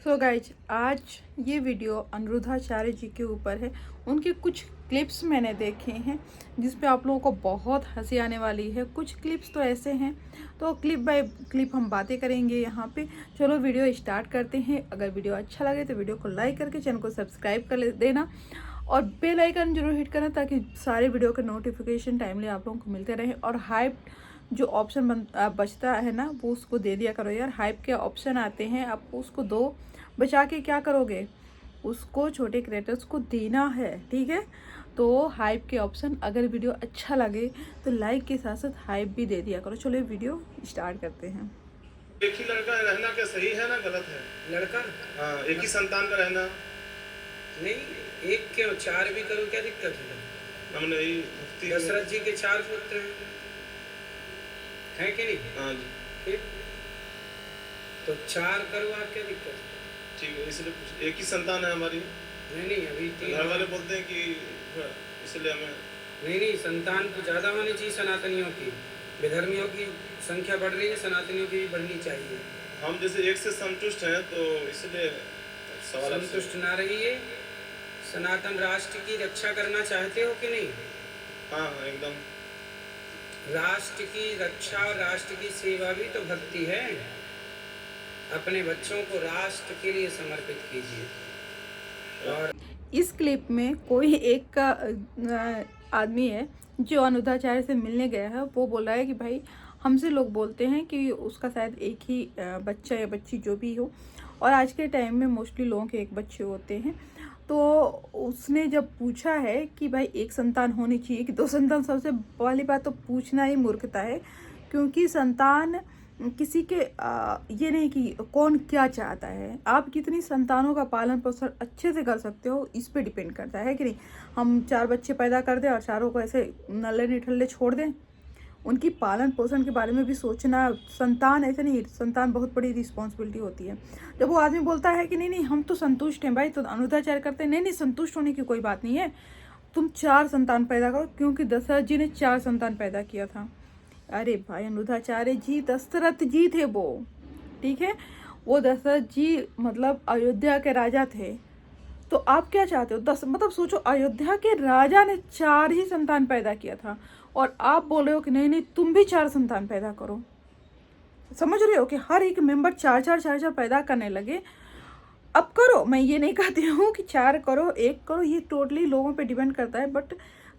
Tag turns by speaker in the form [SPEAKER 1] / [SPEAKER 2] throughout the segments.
[SPEAKER 1] So guys आज ये video Aniruddhacharya जी के ऊपर है। उनके कुछ क्लिप्स मैंने देखे हैं जिस पे आप लोगों को बहुत हंसी आने वाली है। कुछ क्लिप्स तो ऐसे हैं, तो क्लिप बाय क्लिप हम बातें करेंगे यहाँ पे। चलो वीडियो स्टार्ट करते हैं। अगर वीडियो अच्छा लगे तो वीडियो को लाइक करके चैनल को सब्सक्राइब कर देना और बेल आइकन जरूर हिट करना ताकि सारे वीडियो के नोटिफिकेशन टाइमली आप लोगों को मिलते रहे। और हाइप जो ऑप्शन बचता है ना, वो उसको दे दिया करो यार। हाइप के ऑप्शन आते हैं, आपको उसको दो। बचा के क्या करोगे, उसको छोटे क्रिएटर्स को देना है, ठीक है। तो हाइप के ऑप्शन, अगर वीडियो अच्छा लगे तो लाइक के साथ साथ हाइप भी दे दिया करो। चलो वीडियो स्टार्ट करते हैं।
[SPEAKER 2] एक ही लड़का रहना क्या सही है ना गलत है?
[SPEAKER 3] लड़का
[SPEAKER 2] हाँ, एक ही संतान का रहना
[SPEAKER 3] नहीं, एक क्यों चार भी करो, क्या दिक्कत है?
[SPEAKER 2] हमने यही मुफ्ती
[SPEAKER 3] दशरथ जी के 4 पुत्र हैं कि नहीं?
[SPEAKER 2] हाँ जी,
[SPEAKER 3] फिर तो 4 करो, आप क्या दिक्कत है?
[SPEAKER 2] ठीक है, इसलिए एक ही संतान है हमारी।
[SPEAKER 3] नहीं अभी
[SPEAKER 2] घर वाले बोलते हैं कि इसलिए हमें
[SPEAKER 3] नहीं, संतान तो ज्यादा होनी चाहिए सनातनियों की। विधर्मियों की संख्या बढ़ रही है, सनातनियों की भी बढ़नी चाहिए।
[SPEAKER 2] हम जैसे एक से संतुष्ट हैं तो इसलिए सवाल
[SPEAKER 3] संतुष्ट ना रहिए। सनातन राष्ट्र की रक्षा करना चाहते हो कि नहीं?
[SPEAKER 2] हाँ हाँ एकदम।
[SPEAKER 3] राष्ट्र की रक्षा और राष्ट्र की सेवा भी तो भक्ति है। अपने बच्चों को राष्ट्र के लिए समर्पित कीजिए। और
[SPEAKER 1] इस क्लिप में कोई एक का आदमी है जो अनिरुद्धाचार्य से मिलने गया है। वो बोल रहा है कि भाई हमसे लोग बोलते हैं कि उसका शायद एक ही बच्चा या बच्ची जो भी हो, और आज के टाइम में मोस्टली लोगों के एक बच्चे होते हैं। तो उसने जब पूछा है कि भाई एक संतान होनी चाहिए कि 2 संतान, सबसे पहली बात तो पूछना ही मूर्खता है, क्योंकि संतान किसी के ये नहीं कि कौन क्या चाहता है। आप कितनी संतानों का पालन पोषण अच्छे से कर सकते हो इस पे डिपेंड करता है कि नहीं। हम 4 बच्चे पैदा कर दें और चारों को ऐसे नल्ले निठल्ले छोड़ दें? उनकी पालन पोषण के बारे में भी सोचना। संतान ऐसे नहीं, संतान बहुत बड़ी रिस्पॉन्सिबिलिटी होती है। जब वो आदमी बोलता है कि नहीं हम तो संतुष्ट हैं भाई, तो अनिरुद्धाचार्य करते हैं नहीं संतुष्ट होने की कोई बात नहीं है, तुम 4 संतान पैदा करो, क्योंकि दशरथ जी ने 4 संतान पैदा किया था। अरे भाई अनिरुद्धाचार्य जी दशरथ जी थे वो, ठीक है। वो दशरथ जी मतलब अयोध्या के राजा थे। तो आप क्या चाहते हो? मतलब सोचो, अयोध्या के राजा ने 4 ही संतान पैदा किया था और आप बोल रहे हो कि नहीं तुम भी 4 संतान पैदा करो। समझ रहे हो कि हर एक मेंबर 4 पैदा करने लगे। अब करो, मैं ये नहीं कहती हूँ कि 4 करो 1 करो, ये टोटली लोगों पे डिपेंड करता है। बट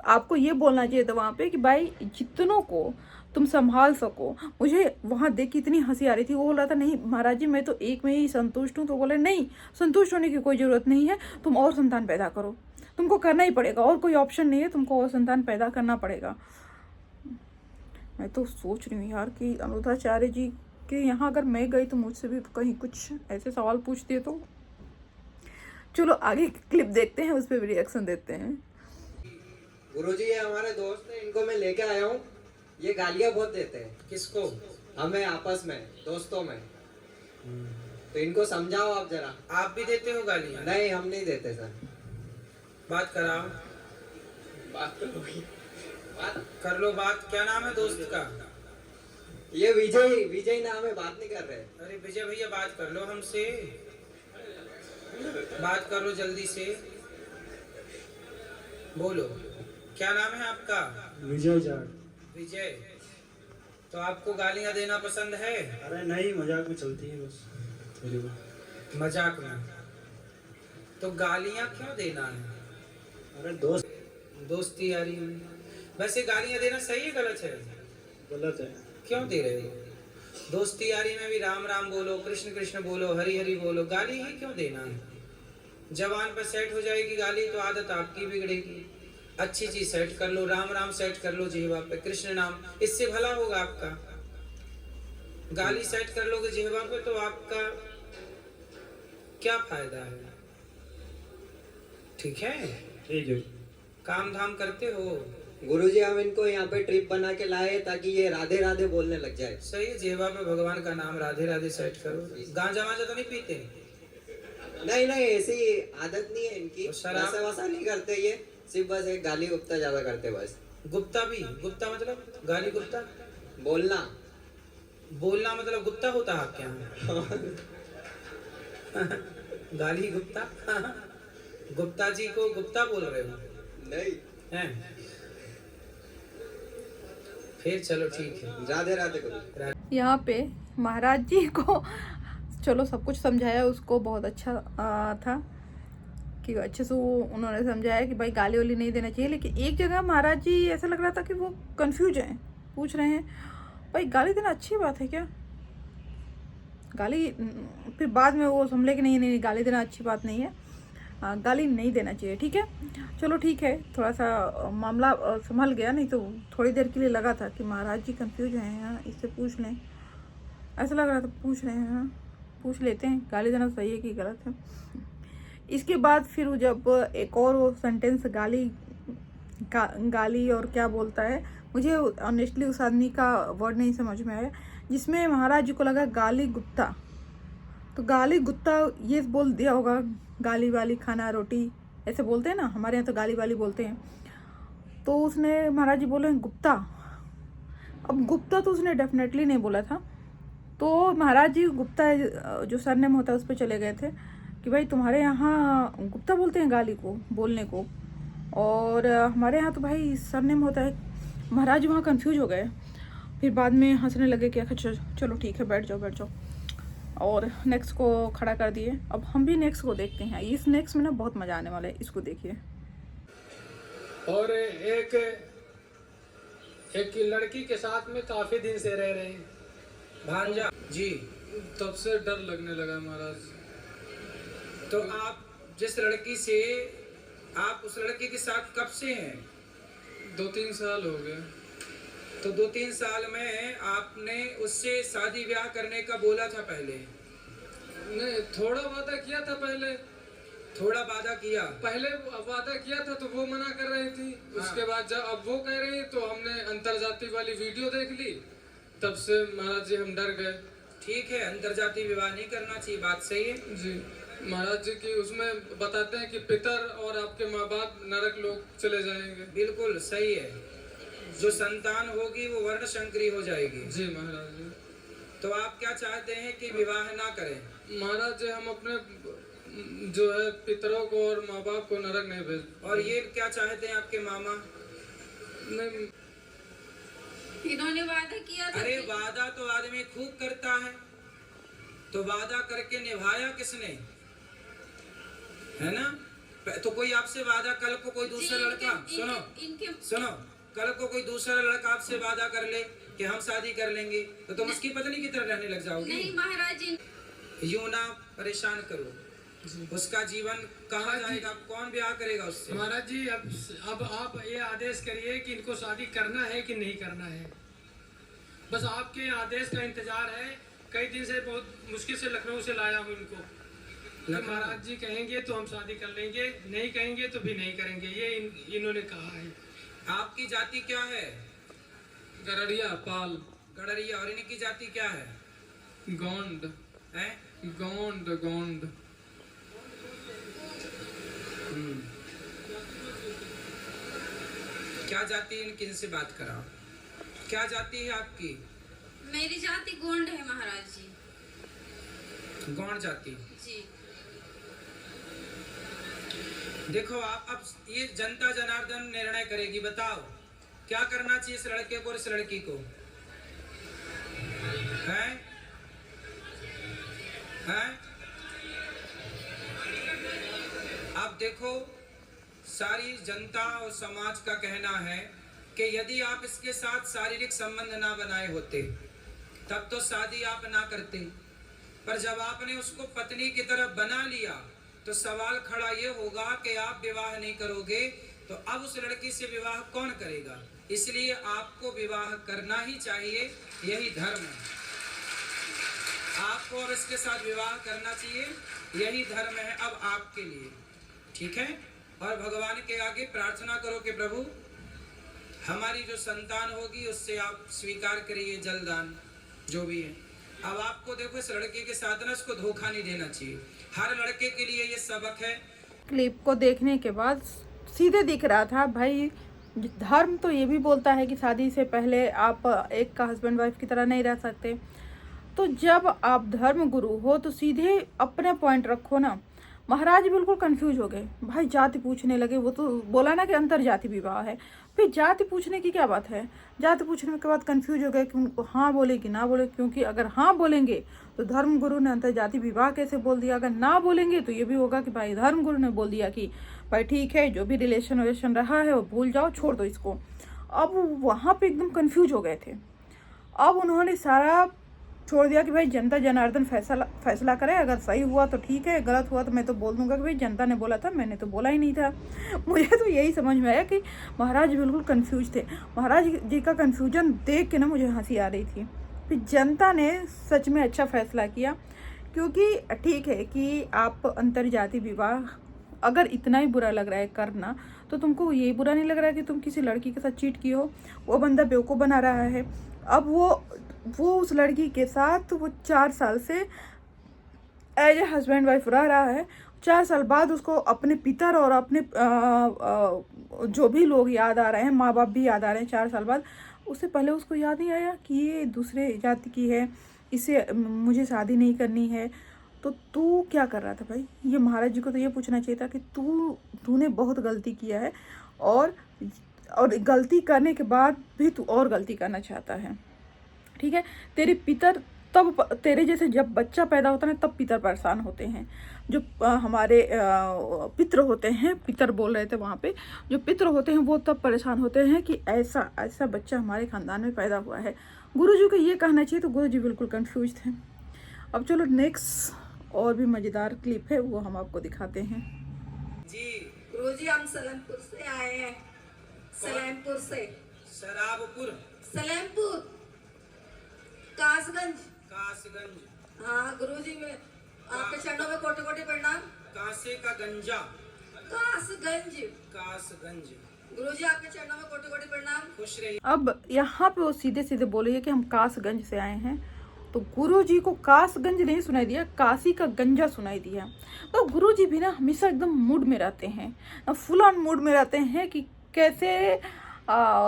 [SPEAKER 1] आपको ये बोलना चाहिए था वहाँ पे कि भाई जितनों को तुम संभाल सको। मुझे वहाँ देख के इतनी हंसी आ रही थी। वो बोल रहा था नहीं महाराज जी मैं तो एक में ही संतुष्ट हूँ। तो बोले नहीं, संतुष्ट होने की कोई ज़रूरत नहीं है, तुम और संतान पैदा करो, तुमको करना ही पड़ेगा, और कोई ऑप्शन नहीं है, तुमको और संतान पैदा करना पड़ेगा। मैं तो सोच रही हूँ यार कि अनिरुद्धाचार्य जी के यहाँ अगर मैं गई तो मुझसे भी कहीं कुछ ऐसे सवाल पूछती तो। चलो आगे क्लिप देखते हैं, उस पर भी रिएक्शन देते हैं।
[SPEAKER 4] गुरुजी ये हमारे दोस्त हैं, इनको मैं लेके आया हूँ। ये गालियाँ बहुत देते हैं।
[SPEAKER 3] किसको?
[SPEAKER 4] हमें आपस में, दोस्तों में। तो इनको समझाओ आप जरा।
[SPEAKER 3] आप भी देते हो गालियाँ?
[SPEAKER 4] नहीं हम नहीं देते सर।
[SPEAKER 3] बात कराओ,
[SPEAKER 4] बात करो बात।
[SPEAKER 3] कर लो बात। क्या नाम है दोस्त का?
[SPEAKER 4] ये विजय नाम है, बात नहीं कर रहे।
[SPEAKER 3] अरे विजय भैया बात कर लो हमसे, बात करो जल्दी से, बोलो क्या नाम है आपका?
[SPEAKER 5] विजय जाट।
[SPEAKER 3] विजय, तो आपको गालियां देना पसंद है?
[SPEAKER 5] अरे नहीं, मजाक में चलती है बस थोड़ी बहुत।
[SPEAKER 3] मजाक में? तो गालियां क्यों देना है?
[SPEAKER 5] अरे
[SPEAKER 3] दोस्ती यारी में वैसे गालियां देना सही है गलत है?
[SPEAKER 5] गलत है।
[SPEAKER 3] क्यों दे रहे हो? दोस्ती यारी में भी राम राम बोलो, कृष्ण कृष्ण बोलो, हरि हरि बोलो, गाली ही क्यों देना है? जवान पर सेट हो जाएगी गाली तो आदत आपकी बिगड़ेगी। अच्छी चीज सेट कर लो, राम राम सेट कर लो जिह्वा पे, कृष्ण नाम, इससे भला होगा आपका। गाली सेट कर लोगे जिह्वा पे तो आपका क्या फायदा है? ठीक है,
[SPEAKER 5] ठीक है।
[SPEAKER 3] काम धाम करते हो?
[SPEAKER 4] गुरुजी हम इनको यहाँ पे ट्रिप बना के लाए ताकि ये राधे राधे बोलने लग जाए।
[SPEAKER 3] सही है, जिह्वा पे भगवान का नाम राधे राधे सेट करो। गांजा वांजा तो नहीं पीते?
[SPEAKER 4] नहीं ऐसी आदत नहीं है इनकी।
[SPEAKER 3] तो शराब
[SPEAKER 4] वैसा नहीं करते ये, सिर्फ बस एक गाली गुप्ता ज्यादा करते बस।
[SPEAKER 3] गुप्ता भी? गुप्ता मतलब गाली गुप्ता?
[SPEAKER 4] बोलना
[SPEAKER 3] मतलब गुप्ता होता है आपके यहाँ? गाली गुप्ता गुप्ता जी को गुप्ता बोल रहे हो
[SPEAKER 4] नहीं,
[SPEAKER 3] हैं? फिर चलो ठीक है।
[SPEAKER 4] राधे राधे करो।
[SPEAKER 1] यहाँ पे महाराज जी को चलो सब कुछ समझाया उसको, बहुत अच्छा था कि अच्छे से वो उन्होंने समझाया कि भाई गाली वाली नहीं देना चाहिए। लेकिन एक जगह महाराज जी ऐसा लग रहा था कि वो कंफ्यूज हैं, पूछ रहे हैं भाई गाली देना अच्छी बात है क्या? गाली फिर बाद में वो समझे कि नहीं नहीं गाली देना अच्छी बात नहीं है, गाली नहीं देना चाहिए। ठीक है, चलो ठीक है, थोड़ा सा मामला संभल गया। नहीं तो थोड़ी देर के लिए लगा था कि महाराज जी कंफ्यूज हैं, हाँ इससे पूछ लें, ऐसा लग रहा था। पूछ रहे हैं, हाँ पूछ लेते हैं गाली देना सही है कि गलत है। इसके बाद फिर वो जब एक और वो सेंटेंस गाली और क्या बोलता है, मुझे ऑनेस्टली उस आदमी का वर्ड नहीं समझ में आया, जिसमें महाराज जी को लगा गाली गुप्ता। तो गाली गुप्ता ये बोल दिया होगा, गाली वाली खाना रोटी ऐसे बोलते हैं ना, हमारे यहाँ तो गाली वाली बोलते हैं। तो उसने महाराज जी बोले गुप्ता। अब गुप्ता तो उसने डेफिनेटली नहीं बोला था। तो महाराज जी गुप्ता जो सरनेम होता है उस पर चले गए थे कि भाई तुम्हारे यहाँ गुप्ता बोलते हैं गाली को बोलने को, और हमारे यहाँ तो भाई सरनेम होता है। महाराज वहाँ कंफ्यूज हो गए, फिर बाद में हंसने लगे कि अच्छा चलो ठीक है बैठ जाओ, और नेक्स्ट को खड़ा कर दिए। अब हम भी नेक्स्ट को देखते हैं। इस नेक्स्ट में ना बहुत मज़ा आने वाला है, इसको देखिए।
[SPEAKER 6] और एक लड़की के साथ में काफी दिन से रह रहे हैं,
[SPEAKER 3] भांजा जी।
[SPEAKER 6] तब से डर लगने लगा महाराज।
[SPEAKER 3] तो आप जिस लड़की से, आप उस लड़की के साथ कब से हैं?
[SPEAKER 6] 2-3 साल हो गए।
[SPEAKER 3] तो 2-3 साल में आपने उससे शादी ब्याह करने का बोला था पहले?
[SPEAKER 6] नहीं, थोड़ा वादा किया था पहले।
[SPEAKER 3] थोड़ा वादा किया?
[SPEAKER 6] पहले वादा किया था तो वो मना कर रही थी। उसके बाद जब अब वो कह रही है तो हमने अंतरजाती वाली वीडियो देख ली, तब से महाराज जी हम डर गए।
[SPEAKER 3] ठीक है, अंतरजाती विवाह नहीं करना चाहिए, बात सही है
[SPEAKER 6] जी। महाराज जी की उसमें बताते हैं कि पितर और आपके माँ बाप नरक लोग चले जाएंगे।
[SPEAKER 3] बिल्कुल सही है, जो संतान होगी वो वर्ण संकरी हो जाएगी।
[SPEAKER 6] जी महाराज जी।
[SPEAKER 3] तो आप क्या चाहते हैं कि विवाह ना करें?
[SPEAKER 6] महाराज जी हम अपने जो है पितरों को और माँ बाप को नरक नहीं भेज।
[SPEAKER 3] और ये क्या चाहते हैं आपके मामा?
[SPEAKER 6] नहीं,
[SPEAKER 7] इन्होंने वादा किया था।
[SPEAKER 3] अरे वादा तो आदमी खूब करता है, तो वादा करके निभाया किसने, है ना? तो कोई आपसे वादा, कल को कोई दूसरा लड़का, सुनो, कल को कोई दूसरा लड़का आपसे वादा कर ले कि हम शादी कर लेंगे, तो तुम उसकी पत्नी की तरह रहने लग जाओगी।
[SPEAKER 7] नहीं महाराज जी,
[SPEAKER 3] यूं ना परेशान करो, उसका जीवन कहाँ जाएगा, कौन ब्याह करेगा उससे?
[SPEAKER 6] महाराज जी अब आप ये आदेश करिए कि इनको शादी करना है कि नहीं करना है, बस आपके आदेश का इंतजार है। कई दिन से बहुत मुश्किल से लखनऊ से लाया हूँ इनको। तो महाराज जी कहेंगे तो हम शादी कर लेंगे, नहीं कहेंगे तो भी नहीं करेंगे, ये इन्होंने कहा है।
[SPEAKER 3] आपकी जाति क्या है?
[SPEAKER 6] गड़रिया पाल।
[SPEAKER 3] गड़रिया। और इनकी जाति क्या है?
[SPEAKER 6] गोंड
[SPEAKER 3] है?
[SPEAKER 6] गोंड गोंड।
[SPEAKER 3] क्या जाति, किन से बात कराओ, क्या जाति है आपकी?
[SPEAKER 7] मेरी जाति गोंड है महाराज जी।
[SPEAKER 3] गौड़ जाति
[SPEAKER 7] जी।
[SPEAKER 3] देखो आप, अब ये जनता जनार्दन निर्णय करेगी। बताओ क्या करना चाहिए इस लड़के को और इस लड़की को? हैं? अब देखो, सारी जनता और समाज का कहना है कि यदि आप इसके साथ शारीरिक संबंध ना बनाए होते तब तो शादी आप ना करते, पर जब आपने उसको पत्नी की तरफ बना लिया तो सवाल खड़ा ये होगा कि आप विवाह नहीं करोगे तो अब उस लड़की से विवाह कौन करेगा? इसलिए आपको विवाह करना ही चाहिए, यही धर्म है। आपको और इसके साथ विवाह करना चाहिए, यही धर्म है अब आपके लिए, ठीक है? और भगवान के आगे प्रार्थना करो कि प्रभु हमारी जो संतान होगी उससे आप स्वीकार करिए जलदान, जो भी है। अब आपको देखो इस लड़के के साथ ना इसको धोखा नहीं देना चाहिए, हर लड़के के लिए ये सबक है।
[SPEAKER 1] क्लिप को देखने के बाद सीधे दिख रहा था भाई, धर्म तो ये भी बोलता है कि शादी से पहले आप एक का हस्बैंड वाइफ की तरह नहीं रह सकते, तो जब आप धर्म गुरु हो तो सीधे अपने पॉइंट रखो ना। महाराज बिल्कुल कंफ्यूज हो गए भाई, जाति पूछने लगे। वो तो बोला ना कि अंतर जाति विवाह है, फिर जाति पूछने की क्या बात है। जाति पूछने के बाद कंफ्यूज हो गए कि उनको हाँ बोले कि ना बोले, क्योंकि अगर हाँ बोलेंगे तो धर्म गुरु ने अंतर जाति विवाह कैसे बोल दिया, अगर ना बोलेंगे तो ये भी होगा कि भाई धर्म गुरु ने बोल दिया कि भाई ठीक है, जो भी रिलेशन वेलेशन रहा है वो भूल जाओ, छोड़ दो इसको। अब वहाँ पे एकदम कंफ्यूज हो गए थे। अब उन्होंने सारा छोड़ दिया कि भाई जनता जनार्दन फैसला करे, अगर सही हुआ तो ठीक है, गलत हुआ तो मैं तो बोल दूंगा कि भाई जनता ने बोला था, मैंने तो बोला ही नहीं था। मुझे तो यही समझ में आया कि महाराज बिल्कुल कंफ्यूज थे। महाराज जी का कंफ्यूजन देख के ना मुझे हंसी आ रही थी। फिर जनता ने सच में अच्छा फैसला किया, क्योंकि ठीक है कि आप अंतर जाति विवाह अगर इतना ही बुरा लग रहा है करना, तो तुमको यही बुरा नहीं लग रहा है कि तुम किसी लड़की के साथ चीट की हो। वो बंदा बेवकूफ़ बना रहा है। अब वो उस लड़की के साथ वो 4 साल से एज ए हस्बैंड वाइफ रह रहा है। 4 साल बाद उसको अपने पितर और अपने जो भी लोग याद आ रहे हैं, माँ बाप भी याद आ रहे हैं 4 साल बाद। उससे पहले उसको याद नहीं आया कि ये दूसरे जाति की है, इसे मुझे शादी नहीं करनी है। तो तू क्या कर रहा था भाई? ये महाराज जी को तो ये पूछना चाहिए था कि तूने बहुत गलती किया है, और गलती करने के बाद भी तू और गलती करना चाहता है। ठीक है, तेरे पितर तब तेरे जैसे जब बच्चा पैदा होता है तब पितर परेशान होते हैं। जो हमारे पितर होते हैं, पितर बोल रहे थे वहाँ पे, जो पितर होते हैं वो तब परेशान होते हैं कि ऐसा बच्चा हमारे ख़ानदान में पैदा हुआ है। गुरुजी को ये कहना चाहिए, तो गुरुजी बिल्कुल कंफ्यूज थे। अब चलो नेक्स्ट और भी मज़ेदार क्लिप है, वो हम आपको दिखाते हैं।
[SPEAKER 3] जी
[SPEAKER 8] गुरुजी हम सलेमपुर से आए हैं। सलेमपुर से।
[SPEAKER 3] शराबपुर,
[SPEAKER 8] सलेमपुर, कासगंज।
[SPEAKER 3] कासगंज।
[SPEAKER 8] हाँ गुरुजी, में आपके चरणों में कोटि कोटि प्रणाम।
[SPEAKER 3] कासे का गंजा।
[SPEAKER 8] कासगंज।
[SPEAKER 3] कासगंज।
[SPEAKER 8] गुरुजी आपके चरणों में कोटि कोटि प्रणाम।
[SPEAKER 3] खुश रहिए।
[SPEAKER 1] अब यहाँ पे वो सीधे सीधे बोले कि हम कासगंज से आए हैं, तो गुरुजी को कासगंज नहीं सुनाई दिया, काशी का गंजा सुनाई दिया। तो गुरुजी भी ना हमेशा एकदम मूड में रहते हैं, फुल ऑन मूड में रहते हैं कि कैसे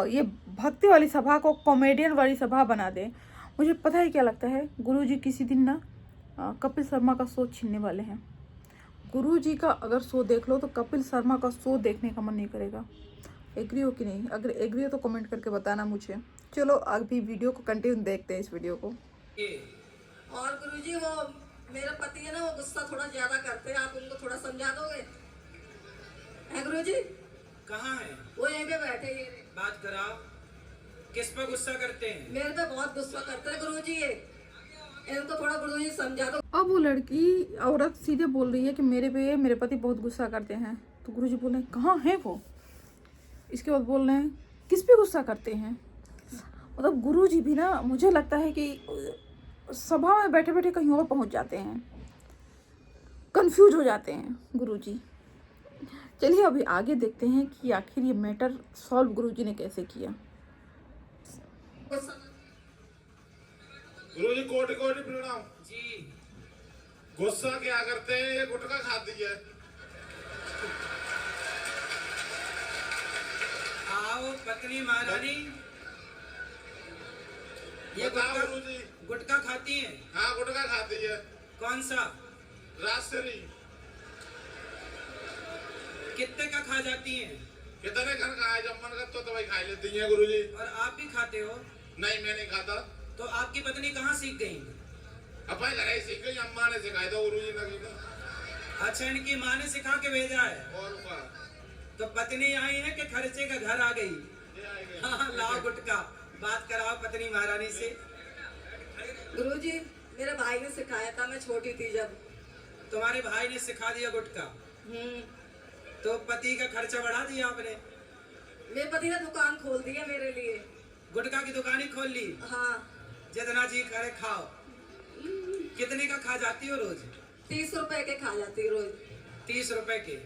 [SPEAKER 1] ये भक्ति वाली सभा को कॉमेडियन वाली सभा बना दे। मुझे पता है क्या लगता है, गुरुजी किसी दिन ना कपिल शर्मा का शो छीनने वाले हैं। गुरुजी का अगर शो देख लो तो कपिल शर्मा का शो देखने का मन नहीं करेगा। एग्री हो कि नहीं? अगर एग्री हो तो कमेंट करके बताना मुझे। चलो अभी वीडियो को कंटिन्यू देखते हैं, इस वीडियो को।
[SPEAKER 8] और गुरुजी वो मेरे पति है ना, वो गुस्सा थोड़ा ज्यादा करते हैं, आप उनको थोड़ा समझा दोगे? है गुरुजी?
[SPEAKER 3] कहाँ है
[SPEAKER 8] वो यहीं पे बैठे हैं।
[SPEAKER 3] बात कराओ। किस पर गुस्सा करते हैं?
[SPEAKER 8] मेरे पे बहुत गुस्सा करते हैं गुरुजी, ये इनको थोड़ा गुरुजी समझा दो।
[SPEAKER 1] अब वो लड़की औरत सीधे बोल रही है कि मेरे पति बहुत गुस्सा करते हैं। तो गुरुजी बोल रहे हैं कहाँ है वो? इसके बाद बोल रहे हैं किस पे गुस्सा करते हैं? मतलब गुरुजी भी ना, मुझे लगता है कि सभा में बैठे बैठे कहीं और पहुंच जाते हैं, कंफ्यूज हो जाते हैं गुरुजी। चलिए अभी आगे देखते हैं कि आखिर ये मैटर सॉल्व गुरुजी ने कैसे किया।
[SPEAKER 2] गुरुजी कोटि कोटि प्रणाम
[SPEAKER 3] जी।
[SPEAKER 2] गुस्सा क्या करते हैं? ये गुटखा खाती है।
[SPEAKER 3] आओ पत्नी महारानी, ये
[SPEAKER 2] बताओ
[SPEAKER 3] गुटखा
[SPEAKER 2] गुरुजी।
[SPEAKER 3] गुटखा खाती हैं?
[SPEAKER 2] हाँ गुटखा खाती है।
[SPEAKER 3] कौन सा?
[SPEAKER 2] राजश्री।
[SPEAKER 3] कितने का खा जाती हैं?
[SPEAKER 2] कितने घर का है? जब मन करता तो भाई खा लेती है गुरुजी।
[SPEAKER 3] और आप भी खाते हो?
[SPEAKER 2] नहीं मैं नहीं खाता।
[SPEAKER 3] तो आपकी पत्नी कहाँ सीख गई?
[SPEAKER 2] अपने घर ही सीख गई, अम्मा ने सिखाई था गुरुजी लगी था।
[SPEAKER 3] अच्छा, इनकी माँ ने सिखा के भेजा है।
[SPEAKER 2] और क्या?
[SPEAKER 3] तो पत्नी आई है कि खर्चे का घर आ गई?
[SPEAKER 2] ये आएगी।
[SPEAKER 3] हाँ, लाओ गुटका। बात कराओ पत्नी महारानी से।
[SPEAKER 8] गुरुजी मेरे भाई ने सिखाया था, मैं छोटी थी जब।
[SPEAKER 3] तुम्हारे भाई ने सिखा दिया गुटका? तो पति का खर्चा बढ़ा दिया आपने?
[SPEAKER 8] मेरे पति ने दुकान खोल दी है मेरे लिए।
[SPEAKER 3] गुटखा की दुकान ही खोल ली?
[SPEAKER 8] हाँ।
[SPEAKER 3] जितना जी करे खाओ। कितने का खा जाती हो रोज?
[SPEAKER 8] 30 रुपए के खा जाती है रोज।
[SPEAKER 3] 30 रुपए के?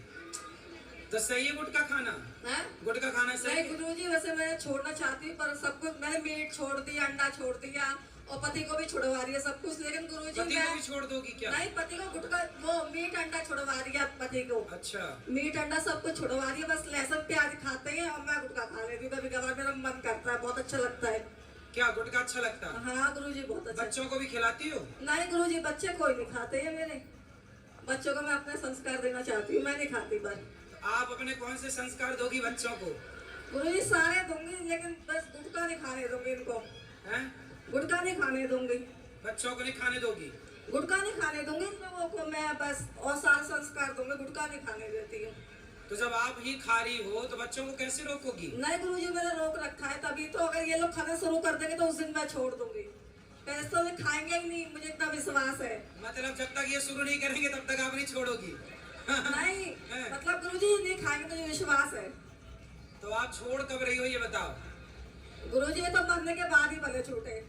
[SPEAKER 3] तो सही है गुटखा खाना?
[SPEAKER 8] है?
[SPEAKER 3] गुटखा खाना सही
[SPEAKER 8] नहीं
[SPEAKER 3] है?
[SPEAKER 8] गुरुजी, वैसे मैं छोड़ना चाहती हूँ, पर सब कुछ मैंने मीट छोड़ दिया, अंडा छोड़ दिया, और पति को भी छुड़वा दिया सब कुछ। लेकिन गुरुजी
[SPEAKER 3] पति को भी छोड़ दोगी क्या?
[SPEAKER 8] नहीं, पति को गुटखा वो मीट अंडा छुड़वा दिया पति को।
[SPEAKER 3] अच्छा।
[SPEAKER 8] मीट अंडा सब कुछ छुड़वा दिया, बस लहसुन प्याज खाते हैं और मैं गुटखा खा लेती हूँ। कभी कभार मेरा मन करता है, बहुत अच्छा लगता है।
[SPEAKER 3] क्या गुटखा अच्छा लगता है?
[SPEAKER 8] हाँ गुरुजी बहुत अच्छा।
[SPEAKER 3] बच्चों को भी खिलाती हो?
[SPEAKER 8] नहीं गुरुजी, बच्चे कोई नहीं खाते हैं मेरे। बच्चों को मैं अपने संस्कार देना चाहती हूँ, मैं नहीं खाती। बस
[SPEAKER 3] आप अपने कौन से संस्कार दोगी बच्चों को?
[SPEAKER 8] गुरुजी सारे दूंगी, लेकिन बस गुटखा नहीं खाने दूंगी इनको।
[SPEAKER 3] हैं?
[SPEAKER 8] गुटखा नहीं खाने दूंगी।
[SPEAKER 3] बच्चों को नहीं खाने दोगी?
[SPEAKER 8] गुटखा नहीं खाने दूंगी इन लोगों को मैं, बस और सारे संस्कार दूंगी, गुटखा नहीं खाने देती हूँ।
[SPEAKER 3] तो जब आप ही खा रही हो तो बच्चों को कैसे रोकोगी?
[SPEAKER 8] नहीं गुरुजी, मैंने रोक रखा है तभी तो। अगर ये लोग खाना शुरू कर देंगे तो उस दिन मैं छोड़ दूंगी। पहले तो ये खाएंगे ही नहीं, मुझे इतना विश्वास है।
[SPEAKER 3] मतलब जब तक ये शुरू नहीं करेंगे तब तक आप नहीं छोड़ोगी?
[SPEAKER 8] नहीं मतलब गुरुजी नहीं खाएंगे, मुझे विश्वास है।
[SPEAKER 3] तो आप छोड़ कब रही हो ये बताओ?
[SPEAKER 8] गुरुजी ये तो मरने के बाद ही भले छूटे।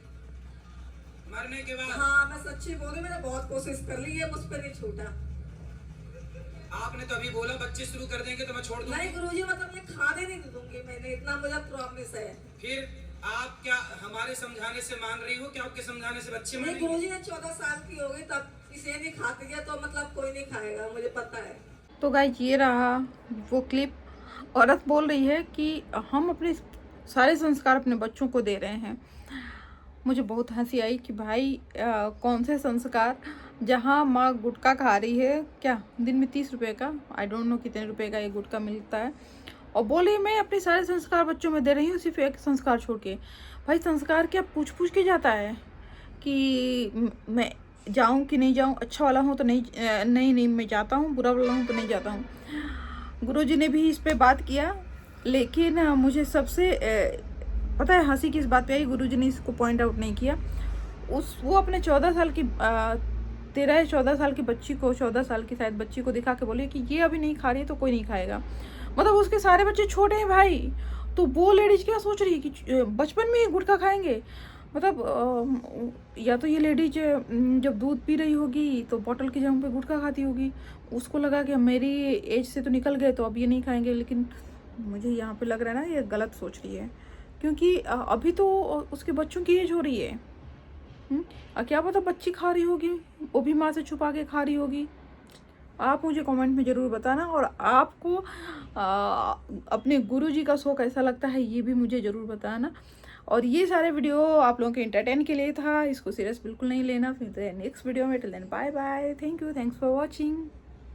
[SPEAKER 3] मरने के बाद?
[SPEAKER 8] हाँ मैं सच्ची बोली, मैंने बहुत कोशिश कर ली, ये मुझ पर नहीं छूटा।
[SPEAKER 3] आपने तो अभी बोला बच्चे शुरू कर देंगे तो मैं छोड़ दूंगी।
[SPEAKER 8] नहीं गुरुजी, मतलब ये खाने नहीं दूंगी मैंने, इतना मुझे प्रॉमिस है।
[SPEAKER 3] फिर आप क्या हमारे समझाने से मान रही हो कि आपके समझाने से बच्चे
[SPEAKER 8] नहीं
[SPEAKER 3] मानेंगे?
[SPEAKER 8] गुरुजी, ये 14 साल की हो गई तब इसे नहीं खाती है, तो मतलब कोई नहीं खाएगा, मुझे पता है।
[SPEAKER 1] तो गाइस ये रहा वो क्लिप। औरत बोल रही है कि हम अपने सारे संस्कार अपने बच्चों को दे रहे हैं। मुझे बहुत हंसी आई कि भाई कौन से संस्कार, जहाँ माँ गुटखा खा रही है, क्या दिन में 30 रुपये का, आई डोंट नो कितने रुपए का ये गुटखा मिलता है, और बोले मैं अपने सारे संस्कार बच्चों में दे रही हूँ, सिर्फ एक संस्कार छोड़ के। भाई संस्कार क्या पूछ पूछ के जाता है कि मैं जाऊँ कि नहीं जाऊँ, अच्छा वाला हूँ तो नहीं मैं जाता हूँ, बुरा वाला हूँ तो नहीं जाता हूँ। गुरुजी ने भी इस पे बात किया, लेकिन मुझे सबसे पता है हंसी किस बात पे आई, गुरुजी ने इसको पॉइंट आउट नहीं किया। वो अपने 14 साल की 13 या 14 साल की बच्ची को, 14 साल की शायद बच्ची को दिखा के बोले कि ये अभी नहीं खा रही है तो कोई नहीं खाएगा। मतलब उसके सारे बच्चे छोटे हैं भाई, तो वो लेडीज क्या सोच रही है कि बचपन में ही गुटखा खाएंगे। मतलब या तो ये लेडीज जब दूध पी रही होगी तो बॉटल की जगह पे गुटखा खाती होगी, उसको लगा कि मेरी एज से तो निकल गए तो अब ये नहीं खाएंगे। लेकिन मुझे यहाँ पे लग रहा है ना ये गलत सोच रही है, क्योंकि अभी तो उसके बच्चों की एज हो रही है। क्या पता बच्ची खा रही होगी, वो भी माँ से छुपा के खा रही होगी। आप मुझे कमेंट में ज़रूर बताना, और आपको अपने गुरुजी का शो कैसा लगता है ये भी मुझे ज़रूर बताना। और ये सारे वीडियो आप लोगों के एंटरटेन के लिए था, इसको सीरियस बिल्कुल नहीं लेना। फिर नेक्स्ट वीडियो में, till then bye bye, thank you, thanks for watching.